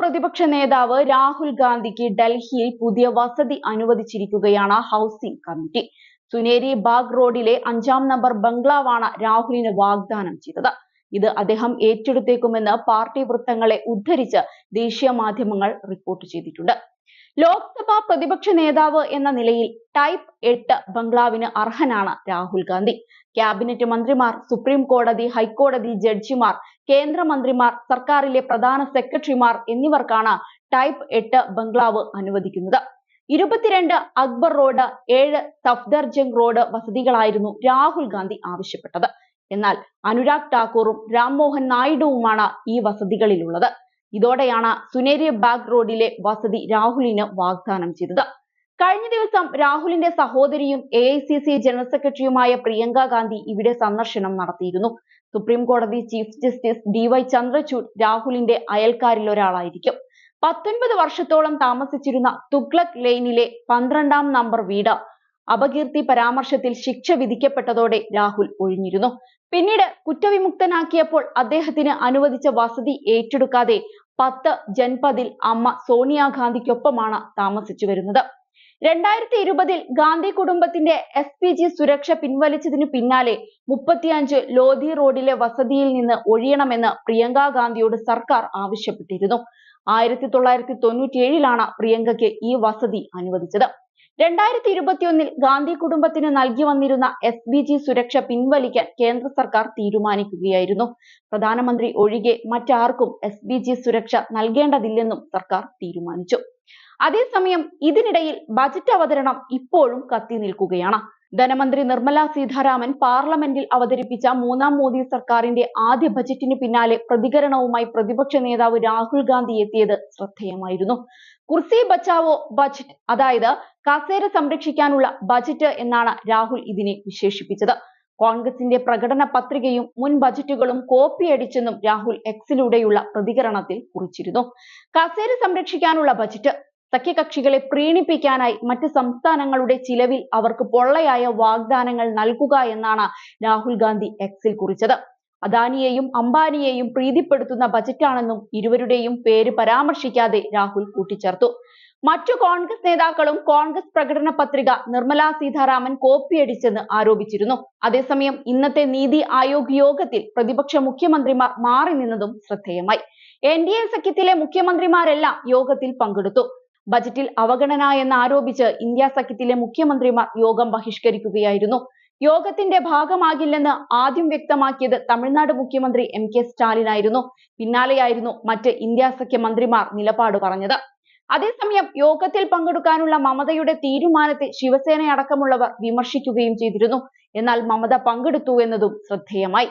പ്രതിപക്ഷ നേതാവ് രാഹുൽ ഗാന്ധിക്ക് ഡൽഹിയിൽ പുതിയ വസതി അനുവദിച്ചിരിക്കുകയാണ് ഹൗസിംഗ് കമ്മിറ്റി. സുനേരി ബാഗ് റോഡിലെ 5-ാം നമ്പർ ബംഗ്ലാവാണ് രാഹുലിന് വാഗ്ദാനം ചെയ്തത്. ഇത് അദ്ദേഹം ഏറ്റെടുത്തേക്കുമെന്ന് പാർട്ടി വൃത്തങ്ങളെ ഉദ്ധരിച്ച് ദേശീയ മാധ്യമങ്ങൾ റിപ്പോർട്ട് ചെയ്തിട്ടുണ്ട്. ലോക്സഭാ പ്രതിപക്ഷ നേതാവ് എന്ന നിലയിൽ ടൈപ്പ് 8 ബംഗ്ലാവിന് അർഹനാണ് രാഹുൽ ഗാന്ധി. ക്യാബിനറ്റ് മന്ത്രിമാർ, സുപ്രീം കോടതി, ഹൈക്കോടതി ജഡ്ജിമാർ, കേന്ദ്രമന്ത്രിമാർ, സർക്കാരിലെ പ്രധാന സെക്രട്ടറിമാർ എന്നിവർക്കാണ് ടൈപ്പ് 8 ബംഗ്ലാവ് അനുവദിക്കുന്നത്. 22 അക്ബർ റോഡ്, 7 സഫ്ദർജംഗ് റോഡ് വസതികളായിരുന്നു രാഹുൽ ഗാന്ധി ആവശ്യപ്പെട്ടത്. എന്നാൽ അനുരാഗ് ഠാക്കൂറും രാംമോഹൻ നായിഡുവുമാണ് ഈ വസതികളിലുള്ളത്. ഇതോടെയാണ് സുനേരി ബാഗ് റോഡിലെ വസതി രാഹുലിന് വാഗ്ദാനം ചെയ്തത്. കഴിഞ്ഞ ദിവസം രാഹുലിന്റെ സഹോദരിയും AICC ജനറൽ സെക്രട്ടറിയുമായ പ്രിയങ്ക ഗാന്ധി ഇവിടെ സന്ദർശനം നടത്തിയിരുന്നു. സുപ്രീം കോടതി ചീഫ് ജസ്റ്റിസ് DY ചന്ദ്രചൂഡ് രാഹുലിന്റെ അയൽക്കാരിൽ ഒരാളായിരിക്കും. 19 വർഷത്തോളം താമസിച്ചിരുന്ന തുഗ്ലക് ലെയ്നിലെ 12-ാം നമ്പർ വീട് അപകീർത്തി പരാമർശത്തിൽ ശിക്ഷ വിധിക്കപ്പെട്ടതോടെ രാഹുൽ ഒഴിഞ്ഞിരുന്നു. പിന്നീട് കുറ്റവിമുക്തനാക്കിയപ്പോൾ അദ്ദേഹത്തിന് അനുവദിച്ച വസതി ഏറ്റെടുക്കാതെ 10 ജൻപദിൽ അമ്മ സോണിയാഗാന്ധിക്കൊപ്പമാണ് താമസിച്ചു വരുന്നത്. 2020-ൽ ഗാന്ധി കുടുംബത്തിന്റെ SPG സുരക്ഷ പിൻവലിച്ചതിനു പിന്നാലെ 35 ലോധി റോഡിലെ വസതിയിൽ നിന്ന് ഒഴിയണമെന്ന് പ്രിയങ്ക ഗാന്ധിയോട് സർക്കാർ ആവശ്യപ്പെട്ടിരുന്നു. 1997-ലാണ് പ്രിയങ്കയ്ക്ക് ഈ വസതി അനുവദിച്ചത്. 2021-ൽ ഗാന്ധി കുടുംബത്തിന് നൽകി വന്നിരുന്ന SPG സുരക്ഷ പിൻവലിക്കാൻ കേന്ദ്ര സർക്കാർ തീരുമാനിക്കുകയായിരുന്നു. പ്രധാനമന്ത്രി ഒഴികെ മറ്റാർക്കും SPG സുരക്ഷ നൽകേണ്ടതില്ലെന്നും സർക്കാർ തീരുമാനിച്ചു. അതേസമയം ഇതിനിടയിൽ ബജറ്റ് അവതരണം ഇപ്പോഴും കത്തി നിൽക്കുകയാണ്. ധനമന്ത്രി നിർമ്മല സീതാരാമൻ പാർലമെന്റിൽ അവതരിപ്പിച്ച 3-ാം മോദി സർക്കാരിന്റെ ആദ്യ ബജറ്റിന് പിന്നാലെ പ്രതികരണവുമായി പ്രതിപക്ഷ നേതാവ് രാഹുൽ ഗാന്ധി എത്തിയത് ശ്രദ്ധേയമായിരുന്നു. കുർസി ബച്ചാവോ ബജറ്റ്, അതായത് കസേര സംരക്ഷിക്കാനുള്ള ബജറ്റ് എന്നാണ് രാഹുൽ ഇതിനെ വിശേഷിപ്പിച്ചത്. കോൺഗ്രസിന്റെ പ്രകടന പത്രികയും മുൻ ബജറ്റുകളും കോപ്പിയടിച്ചെന്നും രാഹുൽ എക്സിലൂടെയുള്ള പ്രതികരണത്തിൽ കുറിച്ചിരുന്നു. കസേര സംരക്ഷിക്കാനുള്ള ബജറ്റ്, സഖ്യകക്ഷികളെ പ്രീണിപ്പിക്കാനായി മറ്റ് സംസ്ഥാനങ്ങളുടെ ചിലവിൽ അവർക്ക് പൊള്ളയായ വാഗ്ദാനങ്ങൾ നൽകുക എന്നാണ് രാഹുൽ ഗാന്ധി എക്സിൽ കുറിച്ചത്. അദാനിയെയും അംബാനിയെയും പ്രീതിപ്പെടുത്തുന്ന ബജറ്റാണെന്നും ഇരുവരുടെയും പേര് പരാമർശിക്കാതെ രാഹുൽ കൂട്ടിച്ചേർത്തു. മറ്റു കോൺഗ്രസ് നേതാക്കളും കോൺഗ്രസ് പ്രകടന പത്രിക നിർമ്മല സീതാരാമൻ കോപ്പിയടിച്ചെന്ന് ആരോപിച്ചിരുന്നു. അതേസമയം ഇന്നത്തെ നീതി ആയോഗ് യോഗത്തിൽ പ്രതിപക്ഷ മുഖ്യമന്ത്രിമാർ മാറി നിന്നതും ശ്രദ്ധേയമായി. NDA സഖ്യത്തിലെ മുഖ്യമന്ത്രിമാരെല്ലാം യോഗത്തിൽ പങ്കെടുത്തു. ബജറ്റിൽ അവഗണന എന്നാരോപിച്ച് ഇന്ത്യ സഖ്യത്തിലെ മുഖ്യമന്ത്രിമാർ യോഗം ബഹിഷ്കരിക്കുകയായിരുന്നു. യോഗത്തിന്റെ ഭാഗമാകില്ലെന്ന് ആദ്യം വ്യക്തമാക്കിയത് തമിഴ്നാട് മുഖ്യമന്ത്രി MK സ്റ്റാലിൻ ആയിരുന്നു. പിന്നാലെയായിരുന്നു മറ്റ് ഇന്ത്യ സഖ്യ മന്ത്രിമാർ നിലപാട് പറഞ്ഞത്. അതേസമയം യോഗത്തിൽ പങ്കെടുക്കാനുള്ള മമതയുടെ തീരുമാനത്തെ ശിവസേനയടക്കമുള്ളവർ വിമർശിക്കുകയും ചെയ്തിരുന്നു. എന്നാൽ മമത പങ്കെടുത്തു എന്നതും ശ്രദ്ധേയമായി.